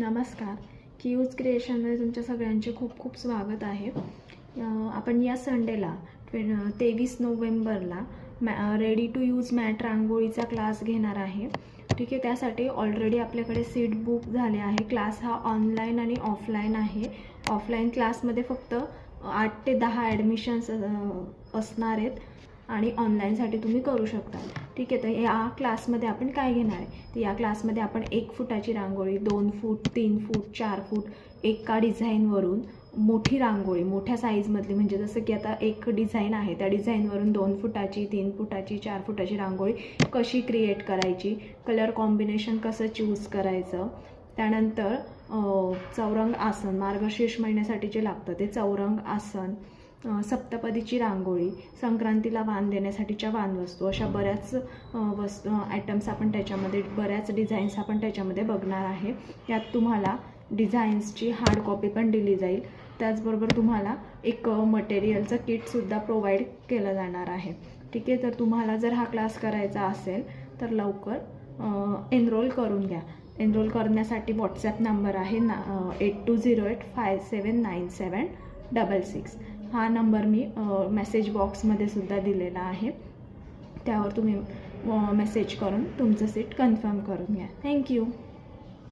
नमस्कार. क्यूज क्रिएशनमध्ये तुमच्या सगळ्यांचे खूप खूप स्वागत आहे. आपण या संडेला 23 नोव्हेंबरला रेडी टू यूज मॅट रांगोळीचा क्लास घेणार आहे. ठीक आहे, त्यासाठी ऑलरेडी आपल्याकडे सीट बुक झाले आहे. क्लास हा ऑनलाईन आणि ऑफलाईन आहे. ऑफलाईन क्लासमध्ये फक्त 8 ते 10 ॲडमिशन्स असणार आहेत आणि ऑनलाईनसाठी तुम्ही करू शकता. ठीक आहे, तर या क्लासमध्ये आपण काय घेणार आहे, तर या क्लासमध्ये आपण 1 फुटाची रांगोळी, 2 फूट, 3 फूट, 4 फूट एका डिझाईनवरून मोठी रांगोळी मोठ्या साईजमधली, म्हणजे जसं की आता एक डिझाईन आहे त्या डिझाईनवरून 2 फुटाची, 3 फुटाची, 4 फुटाची रांगोळी कशी क्रिएट करायची, कलर कॉम्बिनेशन कसं चूज करायचं, त्यानंतर चौरंग आसन, मार्गशीर्ष महिन्यासाठी जे लागतं ते चौरंग आसन, सप्तपदीची रांगोळी, संक्रांतीला वाण देण्यासाठीच्या वाणवस्तू, अशा बऱ्याच आयटम्स आपण त्याच्यामध्ये, बऱ्याच डिझाईन्स आपण त्याच्यामध्ये बघणार आहे. यात तुम्हाला डिझाईन्सची हार्ड कॉपी पण दिली जाईल. त्याचबरोबर तुम्हाला एक मटेरियलचं किटसुद्धा प्रोव्हाइड केलं जाणार आहे. ठीक आहे, तर तुम्हाला जर हा क्लास करायचा असेल तर लवकर एनरोल करून घ्या. एनरोल करण्यासाठी व्हॉट्सॲप नंबर आहे 8208579766. हा नंबर मी मेसेज बॉक्समध्ये सुद्धा दिलेला आहे. त्यावर तुम्ही मेसेज करून तुमचं सीट कन्फर्म करून घ्या. थँक्यू.